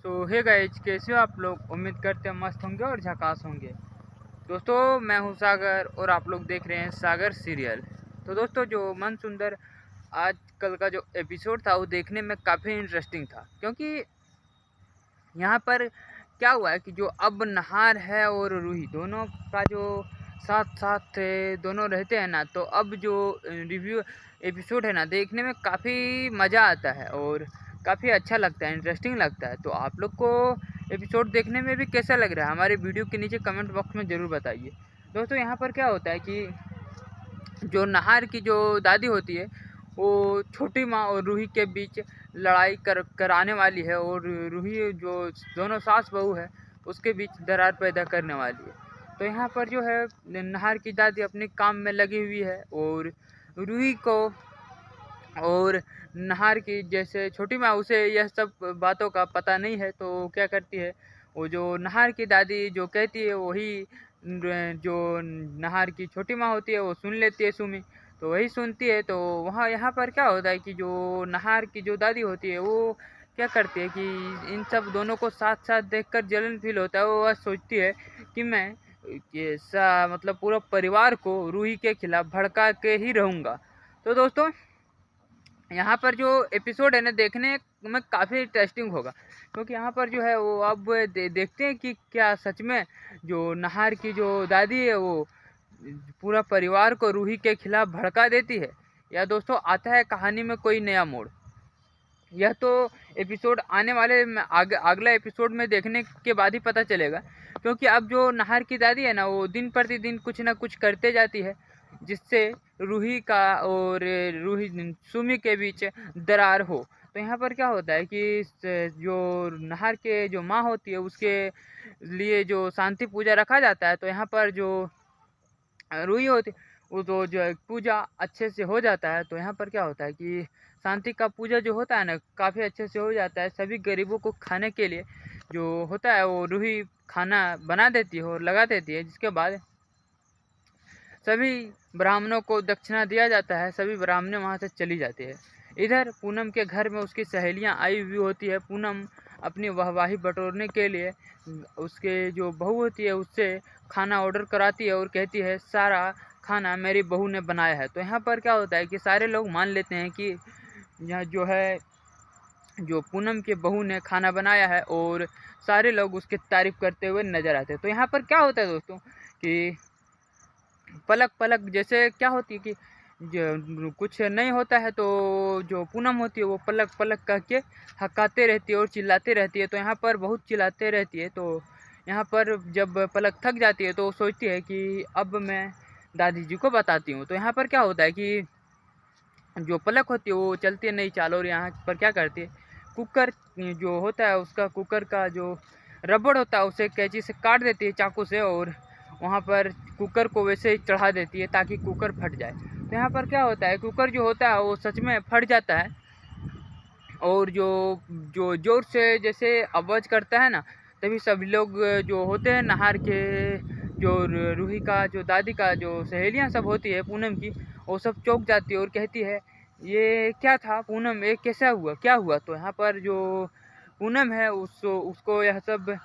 Hey guys, कैसे हो आप लोग। उम्मीद करते हैं मस्त होंगे और झकास होंगे। दोस्तों, मैं हूं सागर और आप लोग देख रहे हैं सागर सीरियल। तो दोस्तों, जो मन सुंदर आजकल का जो एपिसोड था वो देखने में काफ़ी इंटरेस्टिंग था, क्योंकि यहाँ पर क्या हुआ है कि जो अब नहार है और रूही दोनों का जो साथ साथ दोनों रहते हैं ना, तो अब जो रिव्यू एपिसोड है ना, देखने में काफ़ी मज़ा आता है और काफ़ी अच्छा लगता है, इंटरेस्टिंग लगता है। तो आप लोग को एपिसोड देखने में भी कैसा लग रहा है, हमारे वीडियो के नीचे कमेंट बॉक्स में ज़रूर बताइए। दोस्तों, यहाँ पर क्या होता है कि जो नहार की जो दादी होती है, वो छोटी माँ और रूही के बीच लड़ाई कराने वाली है, और रूही जो दोनों सास बहू है उसके बीच दरार पैदा करने वाली है। तो यहाँ पर जो है नहार की दादी अपने काम में लगी हुई है, और रूही को और नहार की जैसे छोटी माँ, उसे यह सब बातों का पता नहीं है। तो क्या करती है, वो जो नहार की दादी जो कहती है वही जो नहार की छोटी माँ होती है वो सुन लेती है, सुमी। तो वही सुनती है। तो वहाँ यहाँ पर क्या होता है कि जो नहार की जो दादी होती है वो क्या करती है कि इन सब दोनों को साथ साथ देखकर जलन फील होता है। वो वह सोचती है कि मैं ये मतलब पूरा परिवार को रूही के खिलाफ भड़का के ही रहूँगा। तो दोस्तों, यहाँ पर जो एपिसोड है ना, देखने में काफ़ी इंटरेस्टिंग होगा, क्योंकि यहाँ पर जो है वो अब देखते हैं कि क्या सच में जो नहार की जो दादी है वो पूरा परिवार को रूही के खिलाफ भड़का देती है, या दोस्तों आता है कहानी में कोई नया मोड़। यह तो एपिसोड आने वाले अगला एपिसोड में देखने के बाद ही पता चलेगा, क्योंकि अब जो नहार की दादी है ना, वो दिन प्रतिदिन कुछ ना कुछ करते जाती है, जिससे रूही का और रूही सुमी के बीच दरार हो। तो यहाँ पर क्या होता है कि जो नहार के जो माँ होती है उसके लिए जो शांति पूजा रखा जाता है, तो यहाँ पर जो रूही होती वो तो जो है पूजा अच्छे से हो जाता है। तो यहाँ पर क्या होता है कि शांति का पूजा जो होता है ना, काफ़ी अच्छे से हो जाता है। सभी गरीबों को खाने के लिए जो होता है वो रूही खाना बना देती है और लगा देती है, जिसके बाद सभी ब्राह्मणों को दक्षिणा दिया जाता है। सभी ब्राह्मण वहाँ से चली जाती है। इधर पूनम के घर में उसकी सहेलियाँ आई हुई होती है। पूनम अपनी वाहवाही बटोरने के लिए उसके जो बहू होती है उससे खाना ऑर्डर कराती है और कहती है सारा खाना मेरी बहू ने बनाया है। तो यहाँ पर क्या होता है कि सारे लोग मान लेते हैं कि यह जो है जो पूनम के बहू ने खाना बनाया है, और सारे लोग उसकी तारीफ करते हुए नजर आते हैं। तो यहाँ पर क्या होता है दोस्तों कि पलक पलक जैसे क्या होती है कि कुछ नहीं होता है, तो जो पूनम होती है वो पलक पलक कह के हकाते रहती है और चिल्लाती रहती है। तो यहाँ पर बहुत चिल्लाते रहती है। तो यहाँ पर जब पलक थक जाती है तो वो सोचती है कि अब मैं दादी जी को बताती हूँ। तो यहाँ पर क्या होता है कि जो पलक होती है वो चलती है नई चाल, और यहाँ पर क्या करती है, कुकर जो होता है उसका कुकर का जो रबड़ होता है उसे कैंची से काट देती है, चाकू से, और वहाँ पर कुकर को वैसे ही चढ़ा देती है ताकि कुकर फट जाए। तो यहाँ पर क्या होता है, कुकर जो होता है वो सच में फट जाता है, और जो जो जोर से जैसे आवाज़ करता है ना, तभी सभी लोग जो होते हैं नहार के जो रूही का जो दादी का जो सहेलियां सब होती है पूनम की, वो सब चौंक जाती है और कहती है ये क्या था पूनम, ये कैसा हुआ, क्या हुआ। तो यहाँ पर जो पूनम है उसको यह सब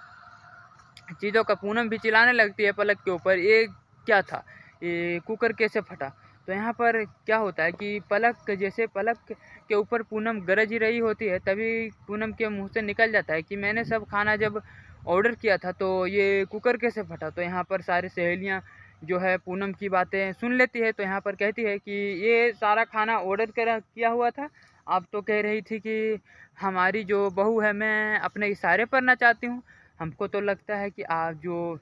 चीज़ों का पूनम भी चिल्लाने लगती है पलक के ऊपर, ये क्या था, ये कुकर कैसे फटा। तो यहाँ पर क्या होता है कि पलक के ऊपर पूनम गरज ही रही होती है, तभी पूनम के मुंह से निकल जाता है कि मैंने सब खाना जब ऑर्डर किया था तो ये कुकर कैसे फटा। तो यहाँ पर सारी सहेलियाँ जो है पूनम की बातें सुन लेती है। तो यहाँ पर कहती है कि ये सारा खाना ऑर्डर किया हुआ था, आप तो कह रही थी कि हमारी जो बहू है मैं अपने इशारे पर नचाती हूँ, हमको तो लगता है कि आप जो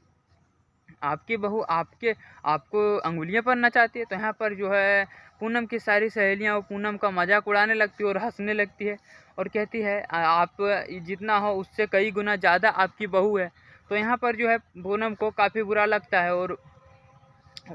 आपकी बहू आपको अंगुलियां पर नचाती है। तो यहाँ पर जो है पूनम की सारी सहेलियां वो पूनम का मजाक उड़ाने लगती है और हंसने लगती है, और कहती है आप जितना हो उससे कई गुना ज़्यादा आपकी बहू है। तो यहाँ पर जो है पूनम को काफ़ी बुरा लगता है, और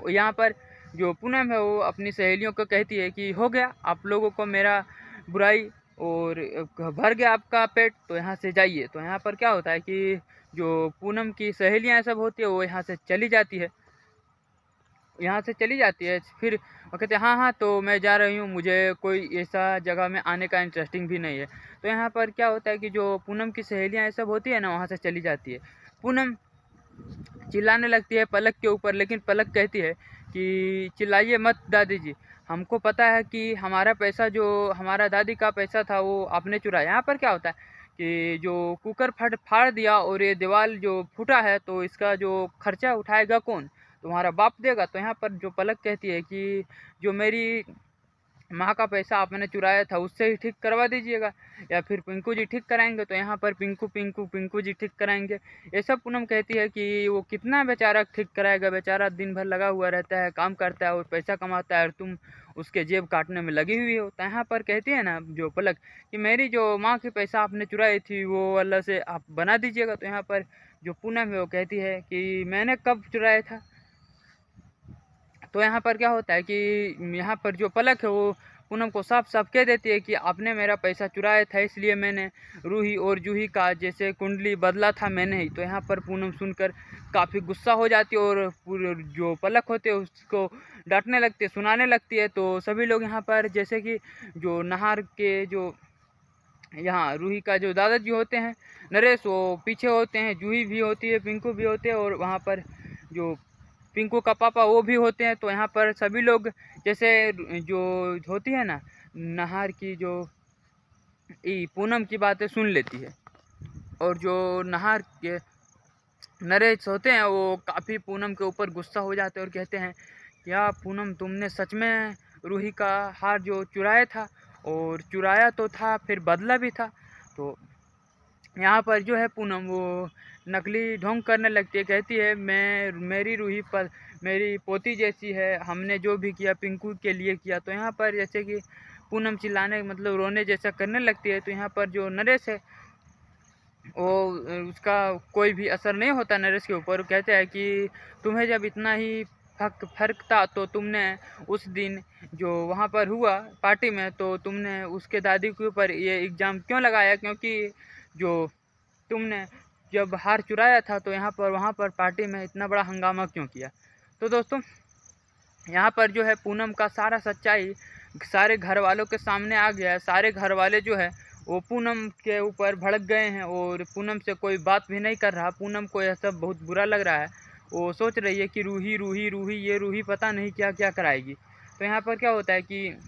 यहाँ पर जो पूनम है वो अपनी सहेलियों को कहती है कि हो गया आप लोगों को मेरा बुराई, और भर गया आपका पेट, तो यहाँ से जाइए। तो यहाँ पर क्या होता है कि जो पूनम की सहेलियाँ सब होती है वो यहाँ से चली जाती है, यहाँ से चली जाती है। फिर वो कहते हैं हाँ हाँ तो मैं जा रही हूँ, मुझे कोई ऐसा जगह में आने का इंटरेस्टिंग भी नहीं है। तो यहाँ पर क्या होता है कि जो पूनम की सहेलियाँ ये सब होती है ना, वहाँ से चली जाती है। पूनम चिल्लाने लगती है पलक के ऊपर, लेकिन पलक कहती है कि चिल्लाइए मत दादी जी, हमको पता है कि हमारा पैसा, जो हमारा दादी का पैसा था वो आपने चुराया। यहाँ पर क्या होता है कि जो कुकर फट फाड़ दिया और ये दीवार जो फूटा है, तो इसका जो खर्चा उठाएगा कौन? तुम्हारा बाप देगा। तो यहाँ पर जो पलक कहती है कि जो मेरी माँ का पैसा आपने चुराया था उससे ही ठीक करवा दीजिएगा, या फिर पिंकू जी ठीक कराएंगे। तो यहाँ पर पिंकू जी ठीक कराएंगे, ये सब पूनम कहती है कि वो कितना बेचारा ठीक कराएगा, बेचारा दिन भर लगा हुआ रहता है, काम करता है और पैसा कमाता है, और तुम उसके जेब काटने में लगी हुई हो। तो यहाँ पर कहती है ना जो पलक कि मेरी जो माँ की पैसा आपने चुराई थी वो अल्लाह से आप बना दीजिएगा। तो यहाँ पर जो पूनम है वो कहती है कि मैंने कब चुराया था। तो यहाँ पर क्या होता है कि यहाँ पर जो पलक है वो पूनम को साफ साफ कह देती है कि आपने मेरा पैसा चुराया था, इसलिए मैंने रूही और जूही का जैसे कुंडली बदला था मैंने ही। तो यहाँ पर पूनम सुनकर काफ़ी गुस्सा हो जाती है और जो पलक होते हैं उसको डांटने लगती है, सुनाने लगती है। तो सभी लोग यहाँ पर जैसे कि जो नहार के जो यहाँ रूही का जो दादाजी होते हैं नरेश, वो पीछे होते हैं, जूही भी होती है, पिंकू भी होते हैं, और वहाँ पर जो पिंकू का पापा वो भी होते हैं। तो यहाँ पर सभी लोग जैसे जो होती है ना नहार की जो पूनम की बातें सुन लेती है, और जो नहार के नरेश होते हैं वो काफ़ी पूनम के ऊपर गुस्सा हो जाते हैं और कहते हैं क्या पूनम तुमने सच में रूही का हार जो चुराया था, और चुराया तो था फिर बदला भी था। तो यहाँ पर जो है पूनम वो नकली ढोंग करने लगती है, कहती है मेरी रूही पर मेरी पोती जैसी है, हमने जो भी किया पिंकू के लिए किया। तो यहाँ पर जैसे कि पूनम चिल्लाने मतलब रोने जैसा करने लगती है। तो यहाँ पर जो नरेश है वो उसका कोई भी असर नहीं होता नरेश के ऊपर। कहते हैं कि तुम्हें जब इतना ही फर्क था तो तुमने उस दिन जो वहाँ पर हुआ पार्टी में, तो तुमने उसके दादी के ऊपर ये इल्ज़ाम क्यों लगाया, क्योंकि जो तुमने जब हार चुराया था तो यहाँ पर वहाँ पर पार्टी में इतना बड़ा हंगामा क्यों किया। तो दोस्तों यहाँ पर जो है पूनम का सारा सच्चाई सारे घर वालों के सामने आ गया है। सारे घर वाले जो है वो पूनम के ऊपर भड़क गए हैं और पूनम से कोई बात भी नहीं कर रहा। पूनम को यह सब बहुत बुरा लग रहा है, वो सोच रही है कि रूही रूही रूही, ये रूही पता नहीं क्या क्या कराएगी। तो यहाँ पर क्या होता है कि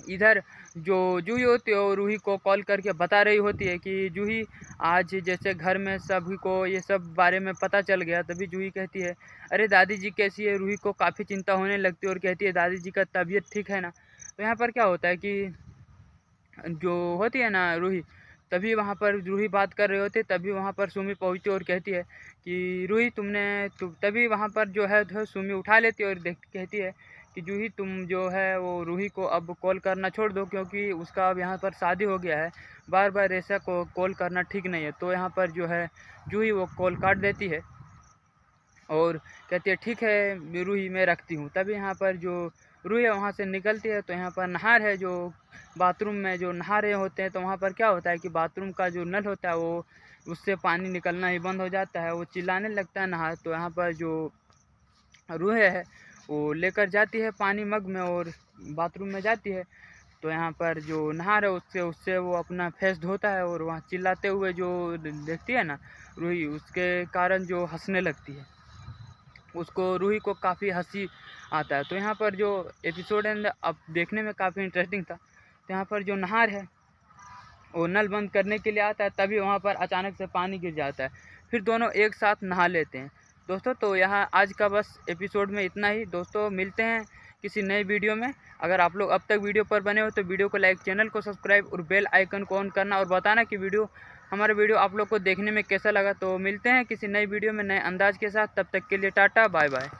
इधर जो जूही होती है वो रूही को कॉल करके बता रही होती है कि जूही आज जैसे घर में सभी को ये सब बारे में पता चल गया। तभी जूही कहती है अरे दादी जी कैसी है। रूही को काफ़ी चिंता होने लगती है और कहती है दादी जी का तबीयत ठीक है ना। तो यहाँ पर क्या होता है कि जो होती है ना रूही, तभी वहाँ पर रूही बात कर रहे होते, तभी वहाँ पर सुमी पहुँचती और कहती है कि रूही तभी वहाँ पर जो है सुमी उठा लेती है और कहती है कि जूही तुम जो है वो रूही को अब कॉल करना छोड़ दो, क्योंकि उसका अब यहाँ पर शादी हो गया है, बार बार ऐसा कॉल करना ठीक नहीं है। तो यहाँ पर जो है जूही वो कॉल काट देती है और कहती है ठीक है रूही मैं रखती हूँ। तभी यहाँ पर जो रूही है वहाँ से निकलती है। तो यहाँ पर नहार है जो बाथरूम में जो नहा रहे होते हैं। तो वहाँ पर क्या होता है कि बाथरूम का जो नल होता है वो उससे पानी निकलना ही बंद हो जाता है, वो चिल्लाने लगता है नहार। तो यहाँ पर जो रूही है वो लेकर जाती है पानी मग में और बाथरूम में जाती है। तो यहाँ पर जो नहार है उससे वो अपना फेस धोता है और वहाँ चिल्लाते हुए जो देखती है ना रूही, उसके कारण जो हंसने लगती है, उसको रूही को काफ़ी हंसी आता है। तो यहाँ पर जो एपिसोड है अब देखने में काफ़ी इंटरेस्टिंग था। तो यहाँ पर जो नहार है वो नल बंद करने के लिए आता है, तभी वहाँ पर अचानक से पानी गिर जाता है, फिर दोनों एक साथ नहा लेते हैं। दोस्तों तो यहाँ आज का बस एपिसोड में इतना ही। दोस्तों मिलते हैं किसी नए वीडियो में। अगर आप लोग अब तक वीडियो पर बने हो तो वीडियो को लाइक, चैनल को सब्सक्राइब और बेल आइकन को ऑन करना और बताना कि हमारा वीडियो आप लोग को देखने में कैसा लगा। तो मिलते हैं किसी नई वीडियो में नए अंदाज के साथ, तब तक के लिए टाटा बाय बाय।